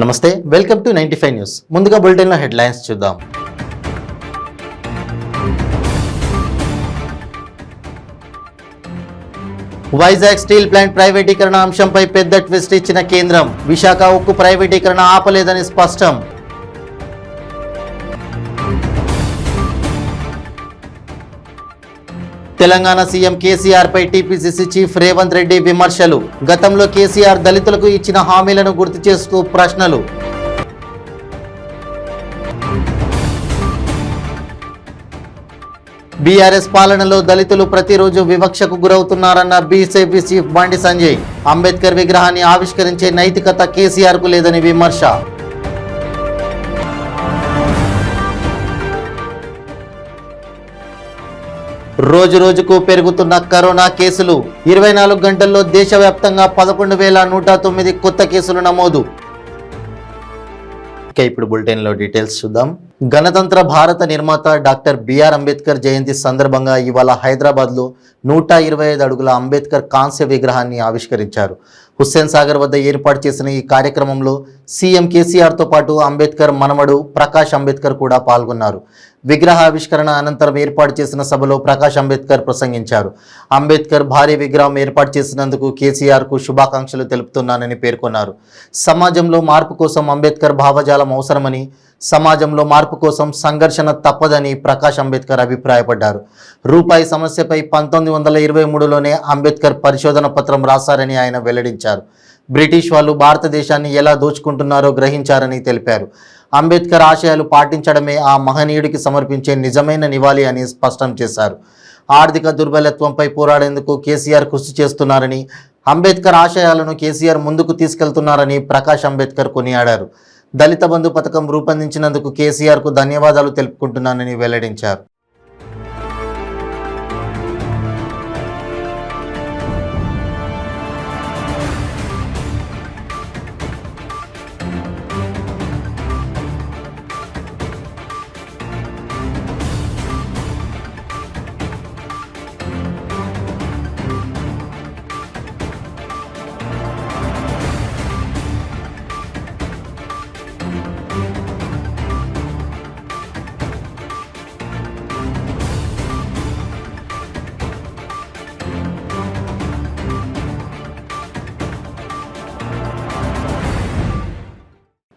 నమస్తే, welcome to 95 news. ముందుగా బులెటిన్లో హెడ్లైన్స్ చూద్దాం. వైజాగ్ స్టీల్ ప్లాంట్ ప్రైవేటీకరణ అంశంపై పెద్ద ట్విస్ట్ ఇచ్చిన కేంద్రం. విశాఖ ఉక్కు ప్రైవేటీకరణ ఆపలేదని స్పష్టం. తెలంగాణ సీఎం కేసీఆర్ పై టీపీసీసీ చీఫ్ రేవంత్ రెడ్డి విమర్శలు. గతంలో కేసీఆర్ దళితులకు ఇచ్చిన హామీలను గుర్తు చేస్తూ ప్రశ్నలు. బీఆర్ఎస్ పాలనలో దళితులు ప్రతిరోజు వివక్షకు గురవుతున్నారన్న బీజేపీ చీఫ్ బండి సంజయ్. అంబేద్కర్ విగ్రహాన్ని ఆవిష్కరించే నైతికత కేసీఆర్ కు లేదని విమర్శ. రోజు రోజుకు పెరుగుతున్న కరోనా కేసులు. 24 గంటల్లో దేశవ్యాప్తంగా 11,109 కొత్త కేసులు నమోదు. ఇప్పుడు బులెటిన్లో డీటెయిల్స్ చూద్దాం. గణతంత్ర భారత నిర్మాత డాక్టర్ బిఆర్ అంబేద్కర్ జయంతి సందర్భంగా ఇవాళ హైదరాబాద్లో 125 అడుగుల అంబేద్కర్ కాంస్య విగ్రహాన్ని ఆవిష్కరించారు. హుస్సేన్ సాగర్ వద్ద ఏర్పాటు చేసిన ఈ కార్యక్రమంలో సీఎం కేసీఆర్తో పాటు అంబేద్కర్ మనవడు ప్రకాష్ అంబేద్కర్ కూడా పాల్గొన్నారు. విగ్రహ ఆవిష్కరణ అనంతరం ఏర్పాటు చేసిన సభలో ప్రకాష్ అంబేద్కర్ ప్రసంగించారు. అంబేద్కర్ భారీ విగ్రహం ఏర్పాటు చేసినందుకు కేసీఆర్కు శుభాకాంక్షలు తెలుపుతున్నానని పేర్కొన్నారు. సమాజంలో మార్పు కోసం అంబేద్కర్ భావజాలం అవసరమని, సమాజంలో మార్పు కోసం సంఘర్షణ తప్పదని ప్రకాష్ అంబేద్కర్ అభిప్రాయపడ్డారు. రూపాయి సమస్యపై 1923లోనే అంబేద్కర్ పరిశోధన పత్రం రాశారని ఆయన వెల్లడించారు. బ్రిటిష్ వాళ్ళు భారతదేశాన్ని ఎలా దోచుకుంటున్నారో గ్రహించారని తెలిపారు. అంబేద్కర్ ఆశయాలు పాటించడమే ఆ మహనీయుడికి సమర్పించే నిజమైన నివాళి అని స్పష్టం చేశారు. ఆర్థిక దుర్బలత్వంపై పోరాడేందుకు కేసీఆర్ కృషి చేస్తున్నారని, అంబేద్కర్ ఆశయాలను కేసీఆర్ ముందుకు తీసుకెళ్తున్నారని ప్రకాష్ అంబేద్కర్ కొనియాడారు. దళిత బంధు పథకం రూపొందించినందుకు కేసీఆర్కు ధన్యవాదాలు తెలుపుకుంటున్నానని వెల్లడించారు.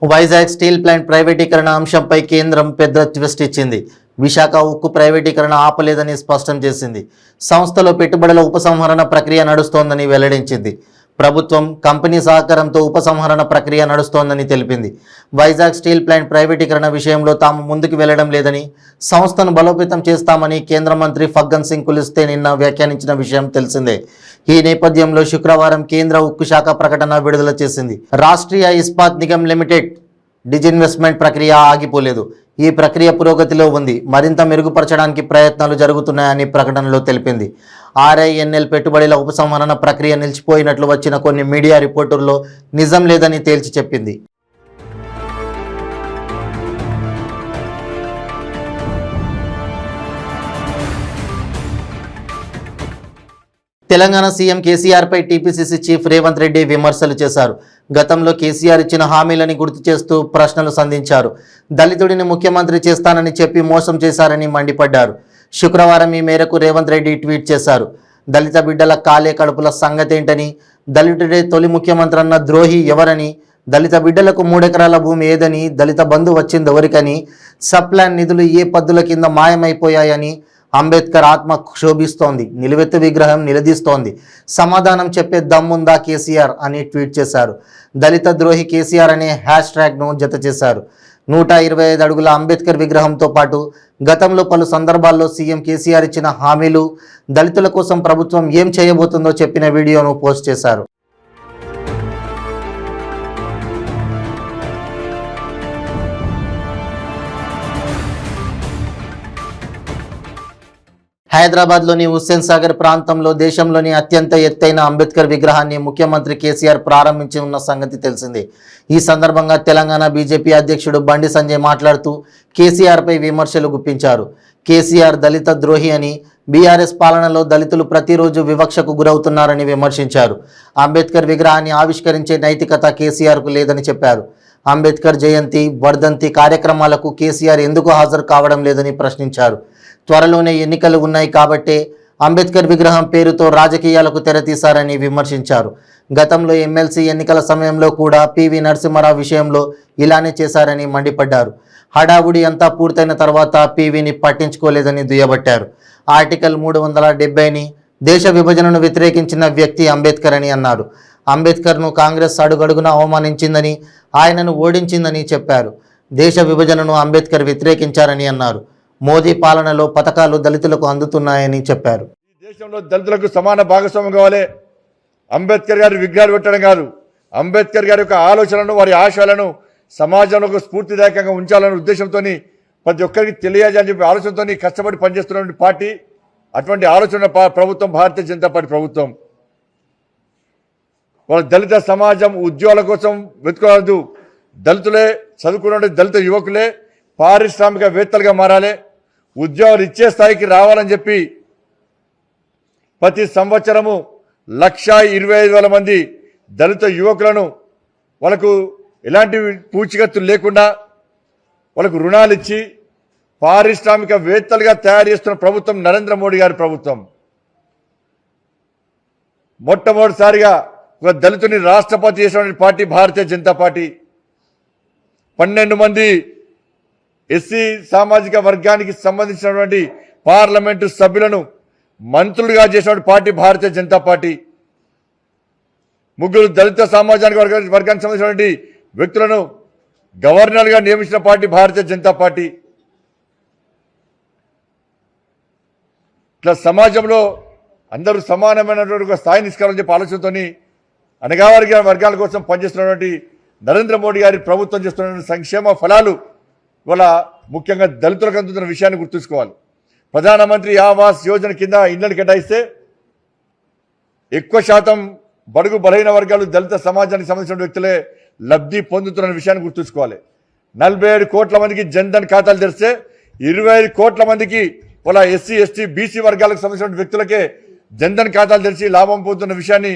వైజాగ్ స్టీల్ ప్లాంట్ ప్రైవేటీకరణ అంశంపై కేంద్రం పెద్ద ట్విస్ట్ ఇచ్చింది. విశాఖ ఉక్కు ప్రైవేటీకరణ ఆపలేదని స్పష్టం చేసింది. సంస్థలో పెట్టుబడుల ఉపసంహరణ ప్రక్రియ నడుస్తోందని వెల్లడించింది. ప్రభుత్వం, కంపెనీ సహకారంతో ఉపసంహరణ ప్రక్రియ నడుస్తోందని తెలిపింది. వైజాగ్ స్టీల్ ప్లాంట్ ప్రైవేటీకరణ విషయంలో తాము ముందుకు వెళ్లడం లేదని, సంస్థను బలోపేతం చేస్తామని కేంద్ర మంత్రి ఫగ్గన్ సింగ్ కులిస్తే నిన్న వ్యాఖ్యానించిన విషయం తెలిసిందే. ఈ నేపథ్యంలో శుక్రవారం కేంద్ర ఉక్కు శాఖ ప్రకటన విడుదల చేసింది. రాష్ట్రీయ ఇస్పాత్ నిగమ్ లిమిటెడ్ డిజిన్వెస్ట్మెంట్ ప్రక్రియ ఆగిపోలేదు. ఈ ప్రక్రియ పురోగతిలో ఉంది. మరింత మెరుగుపరచడానికి ప్రయత్నాలు జరుగుతున్నాయని ప్రకటనలో తెలిపింది. ఆర్ఐఎన్ఎల్ పెట్టుబడుల ఉపసంహరణ ప్రక్రియ నిలిచిపోయినట్లు వచ్చిన కొన్ని మీడియా రిపోర్టుల్లో నిజం లేదని తేల్చి చెప్పింది. తెలంగాణ సీఎం కేసీఆర్ పై టీపీసీసీ చీఫ్ రేవంత్ రెడ్డి విమర్శలు చేశారు. గతంలో కేసీఆర్ ఇచ్చిన హామీలని గుర్తు చేస్తూ ప్రశ్నలు సంధించారు. దళితుడిని ముఖ్యమంత్రి చేస్తానని చెప్పి మోసం చేశారని మండిపడ్డారు. శుక్రవారం ఈ మేరకు రేవంత్ రెడ్డి ట్వీట్ చేశారు. దళిత బిడ్డల కాలే కడుపుల సంగతేంటని, దళితుడే తొలి ముఖ్యమంత్రి అన్న ద్రోహి ఎవరని, దళిత బిడ్డలకు 3 ఎకరాల భూమి ఏదని, దళిత బంధు వచ్చింది ఎవరికని, సప్లాన్ నిధులు ఏ పద్దుల కింద మాయమైపోయాయని, అంబేద్కర్ ఆత్మ క్షోభిస్తోంది, నిలువెత్తు విగ్రహం నిలదీస్తోంది, సమాధానం చెప్పే దమ్ముందా కేసీఆర్ అని ట్వీట్ చేశారు. దళిత ద్రోహి కేసీఆర్ అనే #ను జత చేశారు. 125 అడుగుల అంబేద్కర్ విగ్రహంతో పాటు గతంలో పలు సందర్భాల్లో సీఎం కేసీఆర్ ఇచ్చిన హామీలు, దళితుల కోసం ప్రభుత్వం ఏం చేయబోతుందో చెప్పిన వీడియోను పోస్ట్ చేశారు. హైదరాబాద్లోని హుస్సేన్ సాగర్ ప్రాంతంలో దేశంలోని అత్యంత ఎత్తైన అంబేద్కర్ విగ్రహాన్ని ముఖ్యమంత్రి కేసీఆర్ ప్రారంభించి ఉన్న సంగతి తెలిసిందే. ఈ సందర్భంగా తెలంగాణ బీజేపీ అధ్యక్షుడు బండి సంజయ్ మాట్లాడుతూ కేసీఆర్పై విమర్శలు గుప్పించారు. కేసీఆర్ దళిత ద్రోహి అని, బీఆర్ఎస్ పాలనలో దళితులు ప్రతిరోజు వివక్షకు గురవుతున్నారని విమర్శించారు. అంబేద్కర్ విగ్రహాన్ని ఆవిష్కరించే నైతికత కేసీఆర్కు లేదని చెప్పారు. అంబేద్కర్ జయంతి వర్ధంతి కార్యక్రమాలకు కేసీఆర్ ఎందుకు హాజరు కావడం లేదని ప్రశ్నించారు. త్వరలోనే ఎన్నికలు ఉన్నాయి కాబట్టే అంబేద్కర్ విగ్రహం పేరుతో రాజకీయాలకు తెరతీశారని విమర్శించారు. గతంలో ఎమ్మెల్సీ ఎన్నికల సమయంలో కూడా పివి నరసింహారావు విషయంలో ఇలానే చేశారని మండిపడ్డారు. హడావుడి అంతా పూర్తయిన తర్వాత పివిని పట్టించుకోలేదని దుయ్యబట్టారు. ఆర్టికల్ 370ని దేశ విభజనను వ్యతిరేకించిన వ్యక్తి అంబేద్కర్ అని అన్నారు. అంబేద్కర్ను కాంగ్రెస్ అడుగడుగునా అవమానించిందని, ఆయనను ఓడించిందని చెప్పారు. దేశ విభజనను అంబేద్కర్ వ్యతిరేకించారని అన్నారు. మోదీ పాలనలో పథకాలు దళితులకు అందుతున్నాయని చెప్పారు. ఈ దేశంలో దళితులకు సమాన భాగస్వామ్యం కావాలి. అంబేద్కర్ గారి విగ్రహాలు పెట్టడం కాదు, అంబేద్కర్ గారి యొక్క ఆలోచనలను, వారి ఆశయాలను సమాజంలో ఒక స్ఫూర్తిదాయకంగా ఉంచాలనే ఉద్దేశంతో ప్రతి ఒక్కరికి తెలియజేయాలని చెప్పి ఆలోచనతో కష్టపడి పనిచేస్తున్న పార్టీ, అటువంటి ఆలోచన ప్రభుత్వం భారతీయ జనతా పార్టీ ప్రభుత్వం. వాళ్ళ దళిత సమాజం ఉద్యోగాల కోసం వెతుకోవద్దు. దళితులే చదువుకున్న దళిత యువకులే పారిశ్రామికవేత్తలుగా మారాలి, ఉద్యోగాలు ఇచ్చే స్థాయికి రావాలని చెప్పి ప్రతి సంవత్సరము 1,25,000 మంది దళిత యువకులను వాళ్ళకు ఎలాంటి పూచికత్తులు లేకుండా వాళ్ళకు రుణాలు ఇచ్చి పారిశ్రామికవేత్తలుగా తయారు చేస్తున్న ప్రభుత్వం నరేంద్ర మోడీ గారి ప్రభుత్వం. మొట్టమొదటిసారిగా ఒక దళితుని రాష్ట్రపతి చేసిన పార్టీ భారతీయ జనతా పార్టీ. 12 మంది ఎస్సీ సామాజిక వర్గానికి సంబంధించినటువంటి పార్లమెంటు సభ్యులను మంత్రులుగా చేసిన పార్టీ భారతీయ జనతా పార్టీ. 3 దళిత సామాజిక వర్గానికి సంబంధించినటువంటి వ్యక్తులను గవర్నర్గా నియమించిన పార్టీ భారతీయ జనతా పార్టీ. ఇట్లా సమాజంలో అందరూ సమానమైనటువంటి ఒక స్థాయి నిష్కాలని చెప్పి ఆలోచనతో అనగావర్గ వర్గాల కోసం పనిచేస్తున్నటువంటి నరేంద్ర మోడీ గారి ప్రభుత్వం చేస్తున్న సంక్షేమ ఫలాలు ఇవాళ ముఖ్యంగా దళితులకు అందుతున్న విషయాన్ని గుర్తుంచుకోవాలి. ప్రధానమంత్రి ఆవాస్ యోజన కింద ఇళ్లను కేటాయిస్తే ఎక్కువ శాతం బడుగు బలహీన వర్గాలు దళిత సమాజానికి సంబంధించిన వ్యక్తులే లబ్ధి పొందుతున్న విషయాన్ని గుర్తుంచుకోవాలి. 47 కోట్ల మందికి జన్ధన్ ఖాతాలు తెరిస్తే 25 కోట్ల మందికి వాళ్ళ ఎస్సీ ఎస్టీ బీసీ వర్గాలకు సంబంధించిన వ్యక్తులకే జన్ధన్ ఖాతాలు తెరిచి లాభం పొందుతున్న విషయాన్ని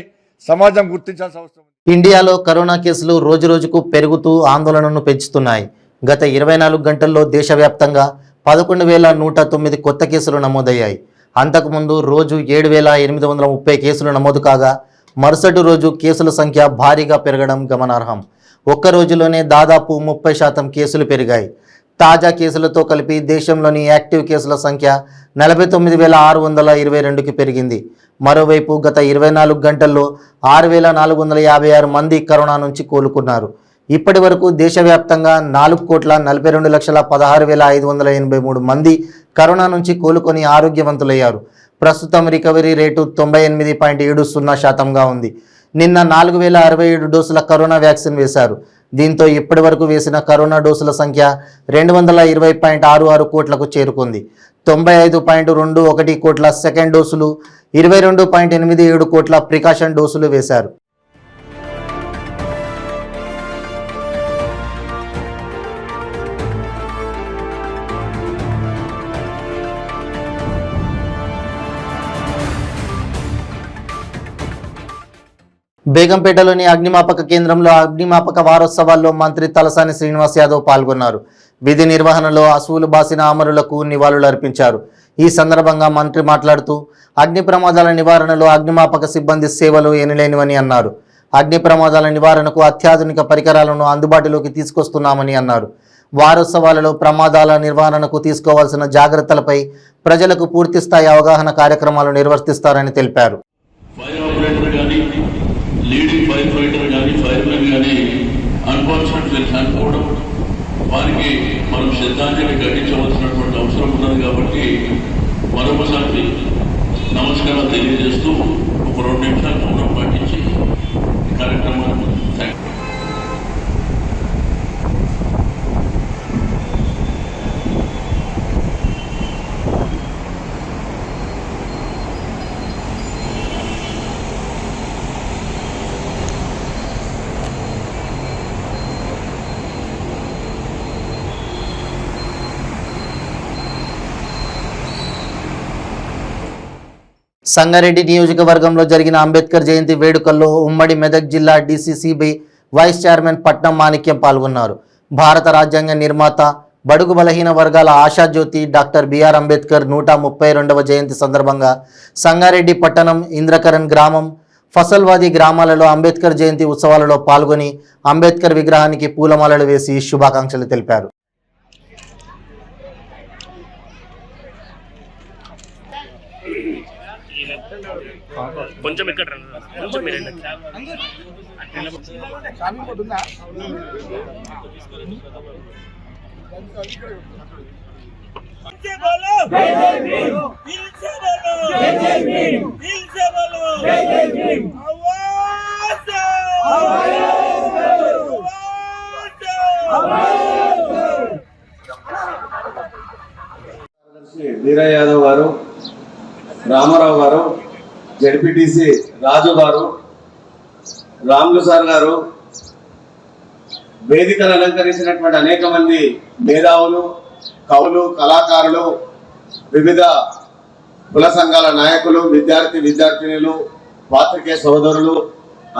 సమాజం గుర్తించాల్సిన అవసరం ఉంది. ఇండియాలో కరోనా కేసులు రోజురోజుకు పెరుగుతూ ఆందోళనను పెంచుతున్నాయి. గత 24 గంటల్లో దేశవ్యాప్తంగా 11,109 కొత్త కేసులు నమోదయ్యాయి. అంతకుముందు రోజు 7,830 కేసులు నమోదు కాగా మరుసటి రోజు కేసుల సంఖ్య భారీగా పెరగడం గమనార్హం. ఒక్క రోజులోనే దాదాపు 30% కేసులు పెరిగాయి. తాజా కేసులతో కలిపి దేశంలోని యాక్టివ్ కేసుల సంఖ్య 49,622కి పెరిగింది. మరోవైపు గత 24 గంటల్లో 6,456 మంది కరోనా నుంచి కోలుకున్నారు. ఇప్పటి వరకు దేశవ్యాప్తంగా 4,42,16,583 మంది కరోనా నుంచి కోలుకొని ఆరోగ్యవంతులయ్యారు. ప్రస్తుతం రికవరీ రేటు 98.70% ఉంది. నిన్న 4,067 డోసుల కరోనా వ్యాక్సిన్ వేశారు. దీంతో ఇప్పటి వరకు వేసిన కరోనా డోసుల సంఖ్య 220.66 కోట్లకు చేరుకుంది. 95.21 కోట్ల సెకండ్ డోసులు, 22.87 కోట్ల ప్రికాషన్ డోసులు వేశారు. బేగంపేటలోని అగ్నిమాపక కేంద్రంలో అగ్నిమాపక వారోత్సవాల్లో మంత్రి తలసాని శ్రీనివాస్ యాదవ్ పాల్గొన్నారు. విధి నిర్వహణలో అసువులు బాసిన అమరులకు నివాళులు అర్పించారు. ఈ సందర్భంగా మంత్రి మాట్లాడుతూ అగ్ని ప్రమాదాల నివారణలో అగ్నిమాపక సిబ్బంది సేవలు ఎనలేనివని అన్నారు. అగ్ని ప్రమాదాల నివారణకు అత్యాధునిక పరికరాలను అందుబాటులోకి తీసుకొస్తున్నామని అన్నారు. వారోత్సవాలలో ప్రమాదాల నిర్వహణకు తీసుకోవాల్సిన జాగ్రత్తలపై ప్రజలకు పూర్తిస్థాయి అవగాహన కార్యక్రమాలు నిర్వర్తిస్తారని తెలిపారు. లీడింగ్ ఫైర్ ఫైటర్ కానీ ఫైర్మెన్ కానీ అన్ఫార్చునేట్లీ చనిపోవడం, వారికి మనం శ్రద్ధాంజలి ఘటించవలసినటువంటి అవసరం ఉన్నది. కాబట్టి మరొకసారి నమస్కారాలు తెలియజేస్తూ ఒక 2 నిమిషాలు మౌనం పాటించి ఈ కార్యక్రమాన్ని సంగారెడ్డి నియోజకవర్గంలో జరిగిన అంబేద్కర్ జయంతి వేడుకల్లో ఉమ్మడి మెదక్ జిల్లా డీసీసీబీ వైస్ చైర్మన్ పట్నం మాణిక్యం పాల్గొన్నారు. భారత రాజ్యాంగ నిర్మాత, బడుగు బలహీన వర్గాల ఆశాజ్యోతి డాక్టర్ బిఆర్ అంబేద్కర్ 132వ జయంతి సందర్భంగా సంగారెడ్డి పట్టణం, ఇంద్రకరణ్ గ్రామం, ఫసల్వాది గ్రామాలలో అంబేద్కర్ జయంతి ఉత్సవాలలో పాల్గొని అంబేద్కర్ విగ్రహానికి పూలమాలలు వేసి శుభాకాంక్షలు తెలిపారు. కొంచెం ఇక్కడ కొంచెం వీరయ్య యాదవ్ గారు, రామారావు గారు, జడ్పీటీసీ రాజు గారు, రాములు సార్ గారు, వేదికను అలంకరించినటువంటి అనేక మంది మేధావులు, కవులు, కళాకారులు, వివిధ కుల సంఘాల నాయకులు, విద్యార్థినులు, పాత్రికేయ సోదరులు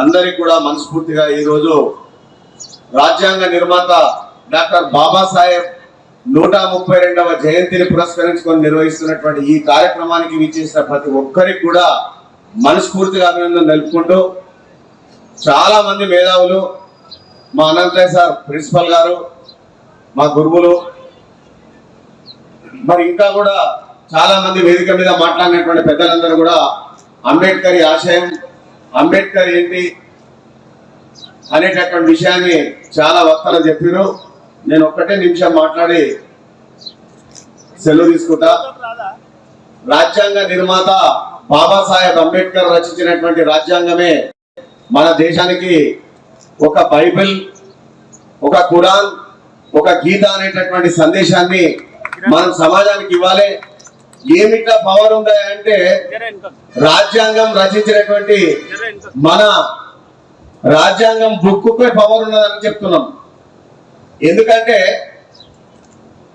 అందరికీ కూడా మనస్ఫూర్తిగా ఈరోజు రాజ్యాంగ నిర్మాత డాక్టర్ బాబాసాహెబ్ 132వ జయంతిని పురస్కరించుకొని నిర్వహిస్తున్నటువంటి ఈ కార్యక్రమానికి విచ్చేసిన ప్రతి ఒక్కరికి కూడా మనస్ఫూర్తిగా అభినందన తెలుపుకుంటూ, చాలా మంది మేధావులు, మా అనంతయ్య సార్ ప్రిన్సిపల్ గారు, మా గురువులు, మరి ఇంకా కూడా చాలా మంది వేదిక మీద మాట్లాడినటువంటి పెద్దలందరూ కూడా అంబేద్కర్ ఆశయం, అంబేద్కర్ ఏంటి అనేటటువంటి విషయాన్ని చాలా వక్తలు చెప్పారు. నేను ఒక్కటే నిమిషం మాట్లాడి సెలవు తీసుకుంటా. రాజ్యాంగ నిర్మాత బాబాసాహెబ్ అంబేద్కర్ రచించినటువంటి రాజ్యాంగమే మన దేశానికి ఒక బైబిల్, ఒక ఖురాన్, ఒక గీత అనేటటువంటి సందేశాన్ని మనం సమాజానికి ఇవ్వాలి. ఏమిటా పవర్ ఉందా అంటే రాజ్యాంగం రచించినటువంటి మన రాజ్యాంగం బుక్కుపై పవర్ ఉన్నదని చెప్తున్నాం. ఎందుకంటే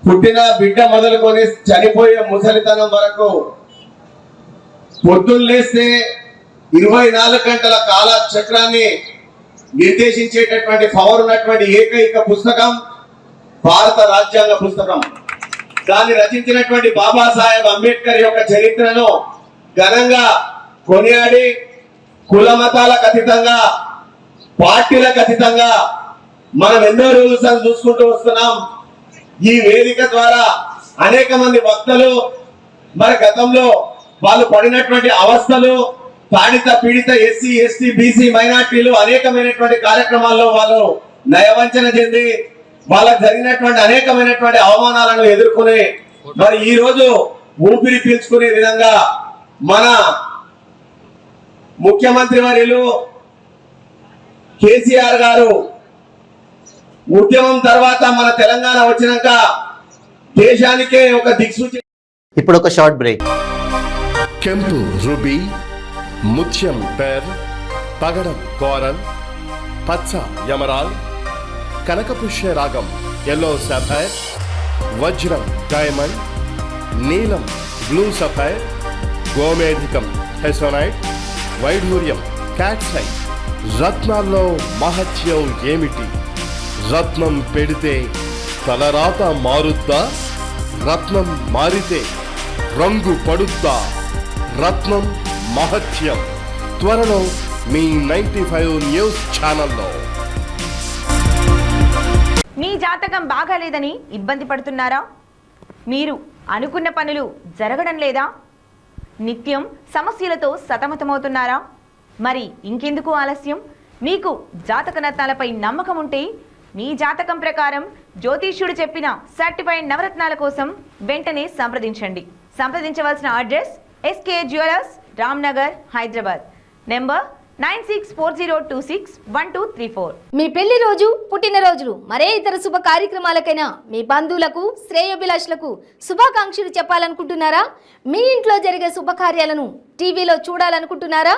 పుట్టిన బిడ్డ మొదలుకొని చనిపోయే ముసలితనం వరకు పొద్దున్న లేస్తే 24 గంటల కాల చక్రాన్ని నిర్దేశించేటటువంటి పవర్ ఉన్నటువంటి ఏకైక పుస్తకం భారత రాజ్యాంగ పుస్తకం. దాన్ని రచించినటువంటి బాబాసాహెబ్ అంబేద్కర్ యొక్క చరిత్రను ఘనంగా కొనియాడి కుల మతాలకు అతీతంగా, పార్టీలకు అతీతంగా మనం ఎన్నో రోజులు చూసుకుంటూ వస్తున్నాం. ఈ వేదిక ద్వారా అనేక మంది వక్తలు మరి గతంలో వాళ్ళు పడినటువంటి అవస్థలు, తాడిత పీడిత ఎస్సీ, ఎస్టీ, బీసీ, మైనార్టీలు అనేకమైనటువంటి కార్యక్రమాల్లో వాళ్ళు నయవంచన చెంది వాళ్ళకు జరిగినటువంటి అనేకమైనటువంటి అవమానాలను ఎదుర్కొనే మరి ఈ రోజు ఊపిరి పీల్చుకునే విధంగా మన ముఖ్యమంత్రి వర్యులు కేసీఆర్ గారు ఉద్యమం తర్వాత మన తెలంగాణ వచ్చినాక దేశానికే ఒక దిక్సూచి. ఇప్పుడు ఒక షార్ట్ బ్రేక్. ಕೆಂಪು ರುಬಿ, ಮುತ್ಯಂ ಪೆರ್, పగడం కోరల్, పచ్చ యమరాల్, కనకపుష్య రాగం ఎల్లో సఫైర్, వజ్రం డైమండ్, నీలం బ్లూ సఫైర్, గోమేధికం హెసోనైట్, వైఢూర్యం క్యాట్సైట్. రత్నాల్లో మహత్యం ఏమిటి? రత్నం పెడితే తలరాత మారుద్దా? రత్నం మారితే రంగు పడుద్దా? రత్నం మహత్యం త్వరలో మీ 95 న్యూస్ ఛానల్లో. మీ జాతకం బాగాలేదని ఇబ్బంది పడుతున్నారా? మీరు అనుకున్న పనులు జరగడం లేదా? నిత్యం సమస్యలతో సతమతమవుతున్నారా? మరి ఇంకెందుకు ఆలస్యం? మీకు జాతక రత్నాలపై నమ్మకం ఉంటే మీ జాతకం ప్రకారం జ్యోతిష్యుడు చెప్పిన సర్టిఫైడ్ నవరత్నాల కోసం వెంటనే సంప్రదించండి. సంప్రదించవలసిన address SK jewellers, Ramnagar, Hyderabad. Number 9640261234. మీ పెళ్లి రోజు, పుట్టినరోజులు, మరే ఇతర శుభ కార్యక్రమాలకైనా మీ బంధువులకు, శ్రేయోభిలాషులకు శుభాకాంక్షలు చెప్పాలనుకుంటున్నారా? మీ ఇంట్లో జరిగే శుభకార్యాలను టీవీలో చూడాలనుకుంటున్నారా?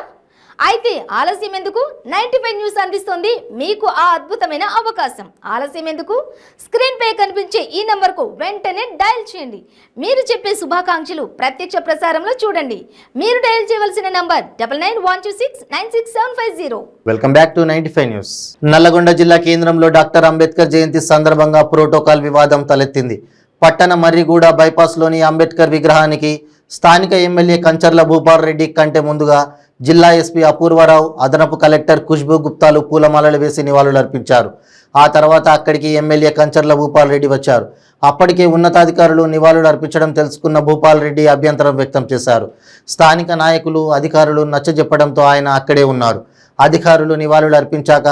అయితే ఆలస్యం ఎందుకు? 95 న్యూస్ అందిస్తోంది మీకు ఆ అద్భుతమైన అవకాశం. ఆలస్యం ఎందుకు? స్క్రీన్ పై కనిపించే ఈ నంబర్కు వెంటనే డయల్ చేయండి. మీరు చెప్పే శుభాకాంక్షలు ప్రత్యక్ష ప్రసారంలో చూడండి. మీరు డయల్ చేయవలసిన number 9912696750. Welcome back to 95 news. Nalgonda జిల్లా కేంద్రంలో డాక్టర్ అంబేద్కర్ జయంతి సందర్భంగా ప్రోటోకాల్ వివాదం తలెత్తింది. పట్టణ మర్రిగూడ బైపాస్లోని అంబేద్కర్ విగ్రహానికి స్థానిక ఎమ్మెల్యే కంచర్ల భూపాల్ రెడ్డి కంటే ముందుగా జిల్లా ఎస్పీ అపూర్వరావు, అదనపు కలెక్టర్ ఖుష్బూ గుప్తాలు పూలమాలలు వేసి నివాళులర్పించారు. ఆ తర్వాత అక్కడికి ఎమ్మెల్యే కంచర్ల భూపాల్ రెడ్డి వచ్చారు. అప్పటికే ఉన్నతాధికారులు నివాళులు అర్పించడం తెలుసుకున్న భూపాల్ రెడ్డి అభ్యంతరం వ్యక్తం చేశారు. స్థానిక నాయకులు, అధికారులు నచ్చజెప్పడంతో ఆయన అక్కడే ఉన్నారు. అధికారులు నివాళులు అర్పించాక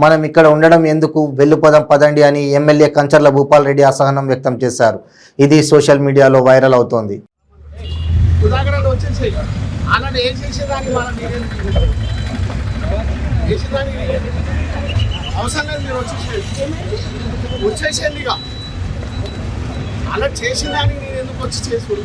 మనం ఇక్కడ ఉండడం ఎందుకు, వెళ్లిపోదాం పదండి అని ఎమ్మెల్యే కంచర్ల భూపాల్ రెడ్డి అసహనం వ్యక్తం చేశారు. ఇది సోషల్ మీడియాలో వైరల్ అవుతోంది. అలా చేసిన దానికి నేను ఎందుకు వచ్చి చేసుకుని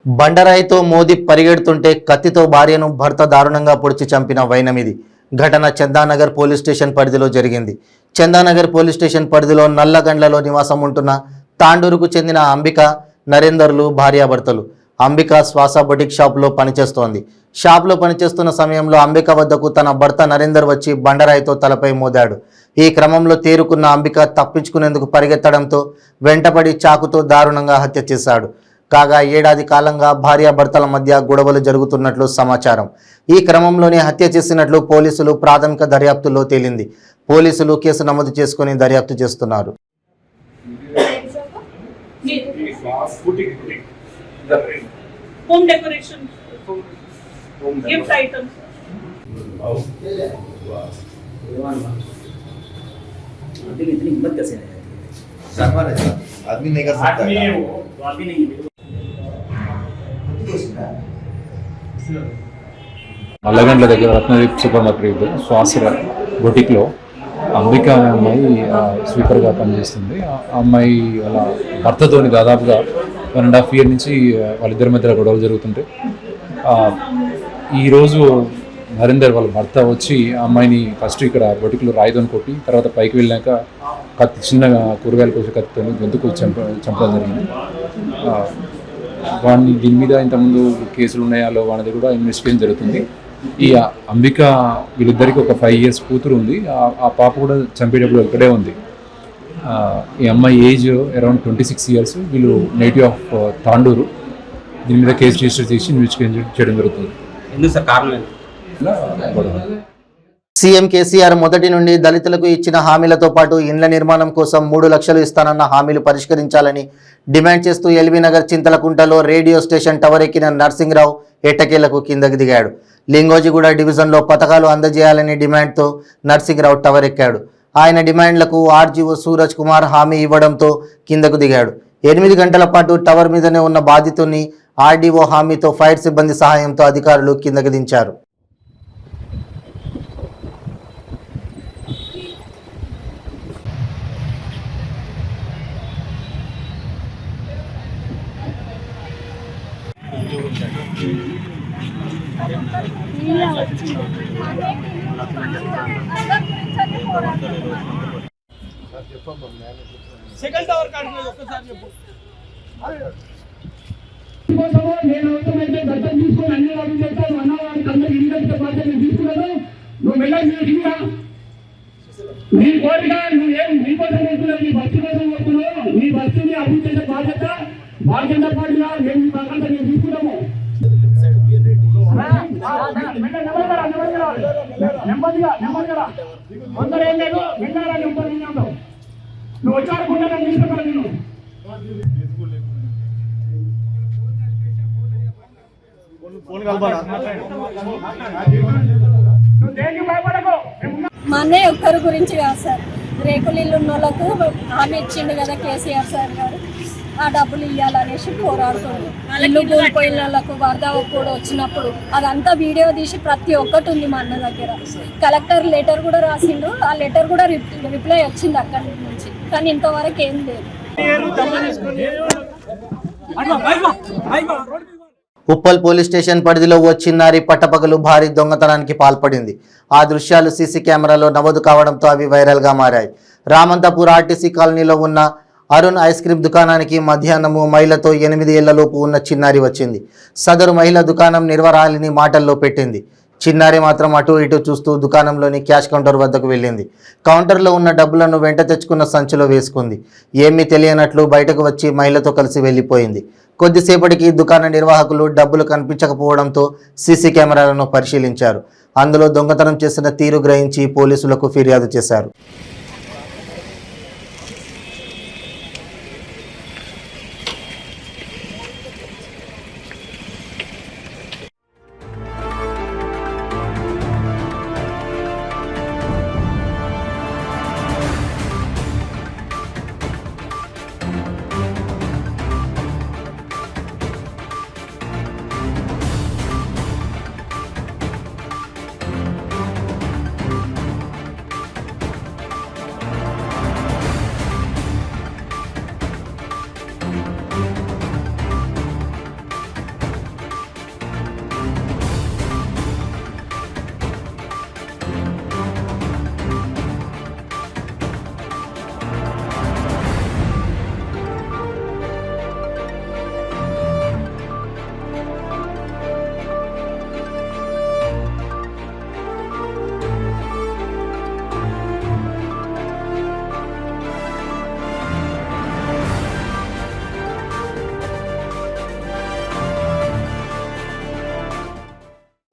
బండరాయితో మోదీ పరిగెడుతుంటే కత్తితో భార్యను భర్త దారుణంగా పొడిచి చంపిన వైనమిది ఘటన చందానగర్ పోలీస్ స్టేషన్ పరిధిలో జరిగింది. చందానగర్ పోలీస్ స్టేషన్ పరిధిలో నల్లగండ్లలో నివాసం ఉంటున్న తాండూరుకు చెందిన అంబిక, నరేందర్లు భార్యాభర్తలు. అంబిక శ్వాస బొటిక్ షాప్లో పనిచేస్తోంది. షాప్లో పనిచేస్తున్న సమయంలో అంబిక వద్దకు తన భర్త నరేందర్ వచ్చి బండరాయితో తలపై మోదాడు. ఈ క్రమంలో తేరుకున్న అంబిక తప్పించుకునేందుకు పరిగెత్తడంతో వెంటపడి చాకుతో దారుణంగా హత్య చేశాడు. కాగా ఏడాది కాలంగా భార్యాభర్తల మధ్య గొడవలు జరుగుతున్నట్లు సమాచారం. ఈ క్రమంలోనే హత్య చేసినట్లు పోలీసులు ప్రాథమిక దర్యాప్తులో తేలింది. పోలీసులు కేసు నమోదు చేసుకుని దర్యాప్తు చేస్తున్నారు. Home decoration, gift items. इतनी हिम्मत कैसे है? आदमी नहीं कर सकता है। आदमी नहीं है। నల్లగండ్ల దగ్గర రత్నదీప్ సూపర్ మార్కెట్ శ్వాస బొటిక్లో అంబిక అనే అమ్మాయి స్వీపర్గా పనిచేస్తుంది. ఆ అమ్మాయి వాళ్ళ భర్తతోని దాదాపుగా 1.5 year నుంచి వాళ్ళిద్దరి మధ్య గొడవలు జరుగుతుంటాయి. ఈరోజు నరేందర్ వాళ్ళ భర్త వచ్చి ఆ అమ్మాయిని ఫస్ట్ ఇక్కడ బొటిక్లో రాయితోని కొట్టి, తర్వాత పైకి వెళ్ళాక కత్తి, చిన్న కూరగాయలు కోసే కత్తితో గొంతుకు చంపడం జరిగింది. వాడిని దీని మీద ఇంతకుముందు కేసులు ఉన్నాయాలో వాడిది కూడా ఇన్వెస్టిగేషన్ జరుగుతుంది. ఈ అంబిక వీళ్ళిద్దరికి ఒక 5 years కూతురు ఉంది. ఆ పాప కూడా చంపేటప్పుడు ఇక్కడే ఉంది. ఈ అమ్మాయి ఏజ్ అరౌండ్ 26 years. వీళ్ళు నేటివ్ ఆఫ్ తాండూరు. దీని మీద కేసు రిజిస్టర్ చేసి ఇన్వెస్టిగేషన్ చేయడం జరుగుతుంది. ఎందుకు సార్ కారణం? సీఎం కేసీఆర్ మొదటి నుండి దళితులకు ఇచ్చిన హామీలతో పాటు ఇండ్ల నిర్మాణం కోసం 3 లక్షలు ఇస్తానన్న హామీలు పరిష్కరించాలని డిమాండ్ చేస్తూ LB Nagar చింతలకుంటలో radio station tower ఎక్కిన నర్సింగ్రావు ఎట్టకేలకు కిందకి దిగాడు. లింగోజిగూడ డివిజన్లో పథకాలు అందజేయాలనే డిమాండ్తో నర్సింగ్రావు టవర్ ఎక్కాడు. ఆయన డిమాండ్లకు ఆర్జీఓ సూరజ్ కుమార్ హామీ ఇవ్వడంతో కిందకు దిగాడు. 8 గంటల పాటు టవర్ మీదనే ఉన్న బాధితుడిని ఆర్డీఓ హామీతో ఫైర్ సిబ్బంది సహాయంతో అధికారులు కిందకి దించారు. సెకండ్ టవర్ కాడికి ఒక్కసారి చెప్పు. నేను అవసరమైతే దర్శనం తీసుకొని అన్ని వాళ్ళు చేస్తాను అన్నవాడికి అందరూ ఇండియన్ బాధ్యత తీసుకున్నాను. నువ్వు వెళ్ళాలి నీ కోరిక, నువ్వేం నీ కోసం వస్తున్నావు, నీ భక్తి కోసం వస్తున్నావు. నీ భక్తిని అభివృద్ధి చేసే బాధ్యత భారతీయ జనతా పార్టీగా మేము బాధ్యత మేము తీసుకున్నాము. నెమ్మదిగా కొందరు ఏం లేదు, వెళ్ళారా నెంబర్ ఉంటావు. నువ్వు వచ్చాడుకుంటా నేను తీసుకున్నాను. నేను మా అన్నయ్య ఒక్కరి గురించి కాదు సార్, రేకులు ఇల్లు ఉన్న వాళ్ళకు హామీ ఇచ్చిండు కదా కేసీఆర్ సార్ గారు, ఆ డబ్బులు ఇవ్వాలనేసి పోరాడుతుంది. ఇల్లు కూలిపోయిన వాళ్ళకు వరద కూడా వచ్చినప్పుడు అదంతా వీడియో తీసి ప్రతి ఒక్కటి ఉంది మా అన్న దగ్గర. కలెక్టర్ లెటర్ కూడా రాసిండు, ఆ లెటర్ కూడా రిప్లై వచ్చింది అక్కడి నుంచి, కానీ ఇంతవరకు ఏం లేదు. ఉప్పల్ పోలీస్ స్టేషన్ పరిధిలో ఓ చిన్నారి పట్టపగలు భారీ దొంగతనానికి పాల్పడింది. ఆ దృశ్యాలు సీసీ కెమెరాలో నమోదు కావడంతో అవి వైరల్గా మారాయి. రామంతపూర్ ఆర్టీసీ కాలనీలో ఉన్న అరుణ్ ఐస్ క్రీమ్ దుకాణానికి మధ్యాహ్నము మహిళతో 8 ఏళ్లలోపు ఉన్న చిన్నారి వచ్చింది. సదరు మహిళ దుకాణం నిర్వహణని మాటల్లో పెట్టింది. చిన్నారి మాత్రం అటు ఇటు చూస్తూ దుకాణంలోని క్యాష్ కౌంటర్ వద్దకు వెళ్ళింది. కౌంటర్లో ఉన్న డబ్బులను వెంట తెచ్చుకున్న సంచిలో వేసుకుంది. ఏమీ తెలియనట్లు బయటకు వచ్చి మహిళతో కలిసి వెళ్ళిపోయింది. కొద్దిసేపటికి దుకాణ నిర్వాహకులు డబ్బులు కనిపించకపోవడంతో సీసీ కెమెరాలను పరిశీలించారు. అందులో దొంగతనం చేసిన తీరు గ్రహించి పోలీసులకు ఫిర్యాదు చేశారు.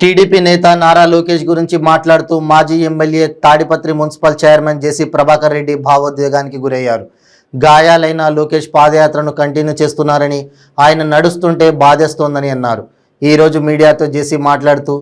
టీడీపీ నేత నారా లోకేష్ గురించి మాట్లాడుతూ మాజీ ఎమ్మెల్యే తాడిపత్రి మున్సిపల్ చైర్మన్ జేసీ ప్రభాకర్ రెడ్డి భావోద్వేగానికి గురయ్యారు. గాయాలైన లోకేష్ పాదయాత్రను కంటిన్యూ చేస్తున్నారని, ఆయన నడుస్తుంటే బాధేస్తోందని అన్నారు. ఈరోజు మీడియాతో జేసీ మాట్లాడుతూ,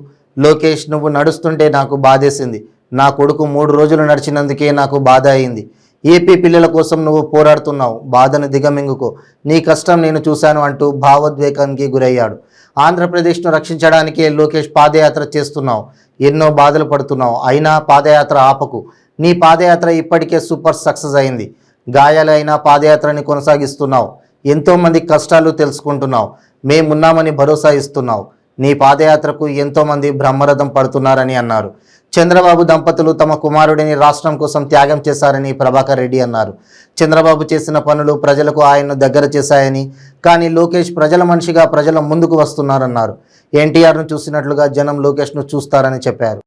లోకేష్ నువ్వు నడుస్తుంటే నాకు బాధేసింది. నా కొడుకు 3 రోజులు నడిచినందుకే నాకు బాధ అయింది. ఏపీ పిల్లల కోసం నువ్వు పోరాడుతున్నావు, బాధను దిగమింగుకో, నీ కష్టం నేను చూశాను అంటూ భావోద్వేగానికి గురయ్యాడు. ఆంధ్రప్రదేశ్ను రక్షించడానికే లోకేష్ పాదయాత్ర చేస్తున్నావు, ఎన్నో బాధలు పడుతున్నావు, అయినా పాదయాత్ర ఆపకు. నీ పాదయాత్ర ఇప్పటికే సూపర్ సక్సెస్ అయింది. గాయాలైన పాదయాత్రని కొనసాగిస్తున్నావు, ఎంతోమంది కష్టాలు తెలుసుకుంటున్నావు, మేమున్నామని భరోసా ఇస్తున్నావు. నీ పాదయాత్రకు ఎంతోమంది బ్రహ్మరథం పడుతున్నారని అన్నారు. చంద్రబాబు దంపతులు తమ కుమారుడిని రాష్ట్రం కోసం త్యాగం చేశారని ప్రభాకర్ రెడ్డి అన్నారు. చంద్రబాబు చేసిన పనులు ప్రజలకు ఆయన్ను దగ్గర చేశాయని, కానీ లోకేష్ ప్రజల మనిషిగా ప్రజల ముందుకు వస్తున్నారన్నారు. ఎన్టీఆర్ను చూసినట్లుగా జనం లోకేష్ను చూస్తారని చెప్పారు.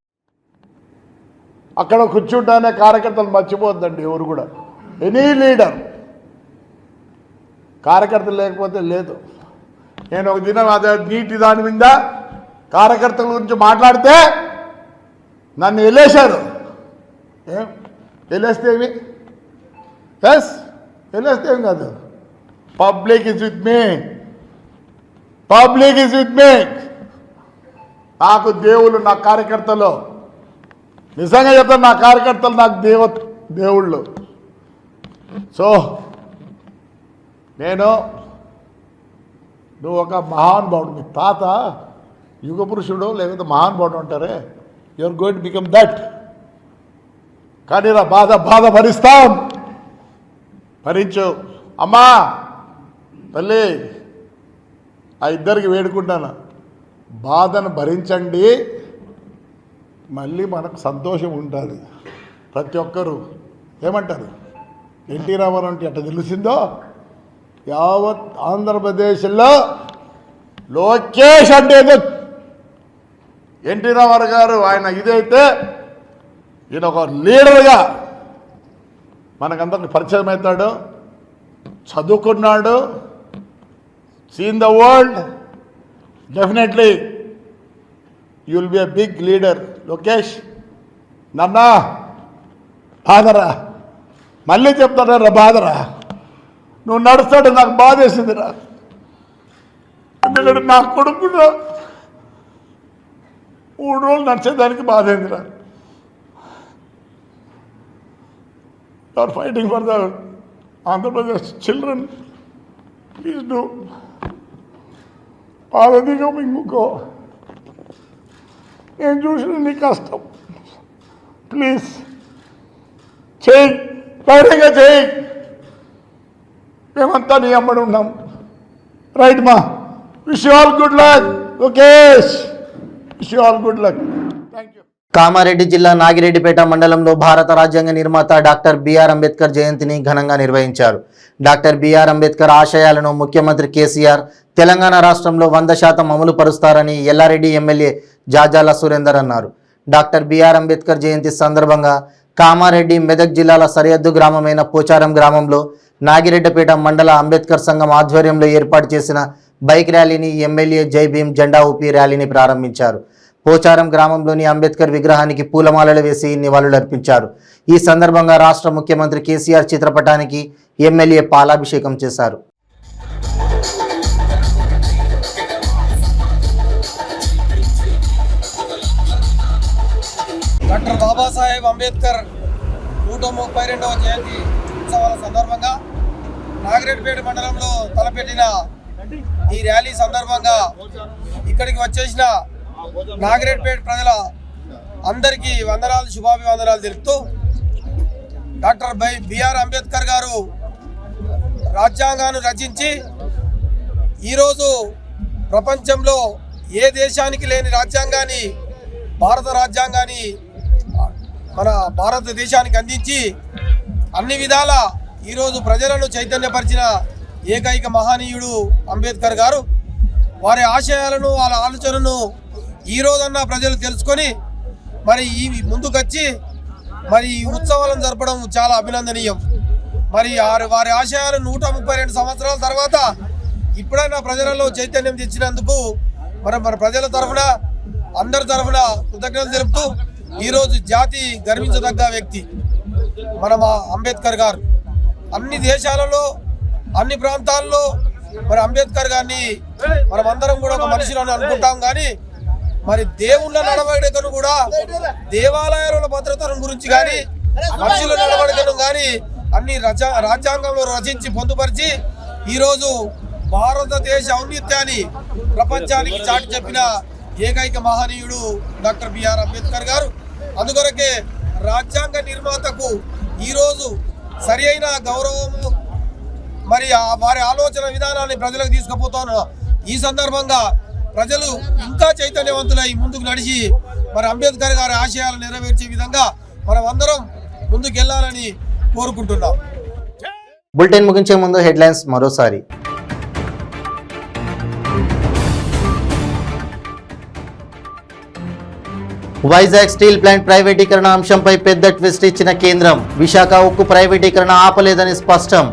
అక్కడ కూర్చుంటానే కార్యకర్తలు మర్చిపోద్దండి ఎవరు కూడా. ఎనీ లీడర్ కార్యకర్తలు లేకపోతే లేదు. నేను ఒక దినం అదే నీటి దాని మీద కార్యకర్తల గురించి మాట్లాడితే నన్ను వెళ్ళేశారు. వెళ్ళేస్తే ఏమి? వెళ్ళేస్తే ఏం కాదు. Public is with me, public is with me. నాకు దేవుళ్ళు, నా కార్యకర్తలు, నిజంగా చెప్తాను, నా కార్యకర్తలు నాకు దేవుళ్ళు. సో నువ్వు ఒక మహానుభావుడు, మీ తాత యుగ పురుషుడు లేకపోతే మహానుభావుడు అంటారే, you're going to become that. కానీ నా బాధ భరిస్తాం, భరించు. అమ్మా తల్లి, ఆ ఇద్దరికి వేడుకుంటాను, బాధను భరించండి, మళ్ళీ మనకు సంతోషం ఉంటుంది. ప్రతి ఒక్కరూ ఏమంటారు, ఎన్టీ రామారావు అంటే ఎట్లా తెలిసిందో యావత్ ఆంధ్రప్రదేశ్లో లోకేష్ అంటే ఎన్టీ రామారావు గారు ఆయన ఇదైతే ఈయన ఒక లీడర్గా మనకందరికి పరిచయం అవుతాడు, చదువుకున్నాడు, seen the world. Definitely you will be a big leader. Lokesh నాన్న బాధరా, మళ్ళీ చెప్తారా బాధరా, నువ్వు నడుస్తాడు నాకు బాధ వేసిందిరా. ఎందుకంటే నా కొడుకు 3 రోజులు నడిచేదానికి బాధ అయిందిరా. You are fighting for the Andhra Pradesh children. Please do. పాదదిగం ఇంకో నేను చూసిన నీ కష్టం. ప్లీజ్ చేయి, ధైర్యంగా చేయి. మేమంతా నీ అమ్మడి ఉన్నాం. రైట్ మా. Wish you all good luck. Lokesh, wish you all good luck. Thank you. Kamareddy జిల్లా నాగిరెడ్డిపేట మండలంలో భారత రాజ్యాంగ నిర్మాత డాక్టర్ బిఆర్ అంబేద్కర్ జయంతిని ఘనంగా నిర్వహించారు. డాక్టర్ బిఆర్ అంబేద్కర్ ఆశయాలను ముఖ్యమంత్రి కేసీఆర్ తెలంగాణ రాష్ట్రంలో 100% అమలు పరుస్తారని ఎల్లారెడ్డి ఎమ్మెల్యే జాజాల సురేందర్ అన్నారు. డాక్టర్ బిఆర్ అంబేద్కర్ జయంతి సందర్భంగా కామారెడ్డి మెదక్ జిల్లాల సరిహద్దు గ్రామమైన పోచారం గ్రామంలో నాగిరెడ్డిపేట మండల అంబేద్కర్ సంఘం ఆధ్వర్యంలో ఏర్పాటు చేసిన బైక్ ర్యాలీని ఎమ్మెల్యే జై భీమ్ జెండా ఊపి ర్యాలీని ప్రారంభించారు. పోచారం గ్రామంలోని అంబేద్కర్ విగ్రహానికి పూలమాలలు వేసి నివాళులర్పించారు. ఈ సందర్భంగా రాష్ట్ర ముఖ్యమంత్రి కేసీఆర్ చిత్రపటానికి ఎమ్మెల్యే పాలాభిషేకం చేశారు. డాక్టర్ బాబాసాహెబ్ అంబేద్కర్ 132వ జయంతి ఉత్సవాల సందర్భంగా నాగిరెడ్డిపేట మండలంలో తలపెట్టిన ఈ ర్యాలీ సందర్భంగా ఇక్కడికి వచ్చేసిన నాగిరెడ్డిపేట ప్రజల అందరికీ వందనాలు, శుభాభివందనాలు తెలుపుతూ డాక్టర్ బిఆర్ అంబేద్కర్ గారు రాజ్యాంగాన్ని రచించి ఈరోజు ప్రపంచంలో ఏ దేశానికి లేని రాజ్యాంగాన్ని, భారత రాజ్యాంగాన్ని మన భారతదేశానికి అందించి అన్ని విధాల ఈరోజు ప్రజలను చైతన్యపరిచిన ఏకైక మహనీయుడు అంబేద్కర్ గారు. వారి ఆశయాలను, వాళ్ళ ఆలోచనను ఈరోజన్నా ప్రజలు తెలుసుకొని మరి ఈ ముందుకొచ్చి మరి ఈ ఉత్సవాలను జరపడం చాలా అభినందనీయం. మరి వారి ఆశయాలు 132 సంవత్సరాల తర్వాత ఇప్పుడైనా ప్రజలలో చైతన్యం తెచ్చినందుకు మన ప్రజల తరఫున, అందరి తరఫున కృతజ్ఞతలు తెలుపుతూ ఈరోజు జాతి గర్వించదగ్గ వ్యక్తి మన అంబేద్కర్ గారు. అన్ని దేశాలలో, అన్ని ప్రాంతాల్లో మరి అంబేద్కర్ గారిని మనమందరం కూడా ఒక మనిషిలోనే అనుకుంటాం. కానీ మరి దేవుళ్ళ నడవడికను కూడా, దేవాలయాల భద్రతను గురించి కానీ, మనుషుల నడవడికను కానీ అన్ని రాజ్యాంగంలో రచించి పొందుపరిచి ఈరోజు భారతదేశ ఔన్నత్యాన్ని ప్రపంచానికి చాటి చెప్పిన ఏకైక మహనీయుడు డాక్టర్ బిఆర్ అంబేద్కర్ గారు. అందుకొరకే రాజ్యాంగ నిర్మాతకు ఈరోజు సరి అయిన గౌరవము, మరి వారి ఆలోచన విధానాన్ని ప్రజలకు తీసుకుపోతాను. ఈ సందర్భంగా ప్రజలు ఇంకా చైతన్యవంతులై ముందుకు నడిచి మరి అంబేద్కర్ గారి ఆశయాలు నెరవేర్చే విధంగా మనం అందరం ముందుకెళ్లాలని కోరుకుంటున్నాం. బులెటిన్ ముగించే ముందు హెడ్లైన్స్ మరోసారి. వైజాగ్ స్టీల్ ప్లాంట్ ప్రైవేటీకరణ అంశంపై పెద్ద ట్విస్ట్ ఇచ్చిన కేంద్రం. విశాఖ ఉక్కు ప్రైవేటీకరణ ఆపలేదని స్పష్టం.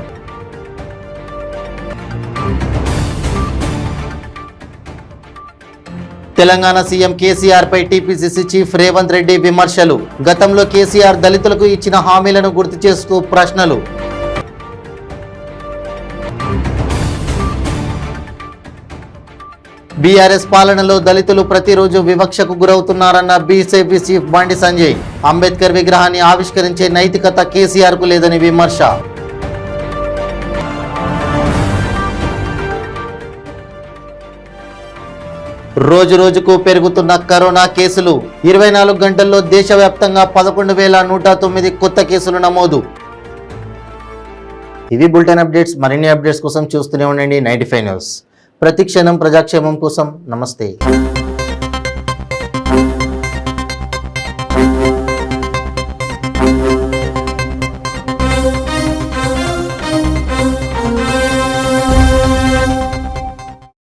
తెలంగాణ సీఎం కేసీఆర్ పై టీపీసీసీ చీఫ్ రేవంత్ రెడ్డి విమర్శలు. గతంలో కేసీఆర్ దళితులకు ఇచ్చిన హామీలను గుర్తు చేస్తూ ప్రశ్నలు. బీఆర్ఎస్ పాలనలో దళితులు ప్రతిరోజు వివక్షకు గురవుతున్నారన్న బీజేపీ చీఫ్ బండి సంజయ్. అంబేద్కర్ విగ్రహాన్ని ఆవిష్కరించే నైతికత కేసీఆర్ కు లేదని విమర్శ. రోజు రోజుకు పెరుగుతున్న కరోనా కేసులు. 24 గంటల్లో దేశవ్యాప్తంగా 11,109 కొత్త కేసులు నమోదు. ఇవి బులెటిన్ అప్డేట్స్. మరిన్ని అప్డేట్స్ కోసం చూస్తూనే ఉండండి 95 న్యూస్. ప్రతి క్షణం ప్రజాక్షేమం కోసం. నమస్తే.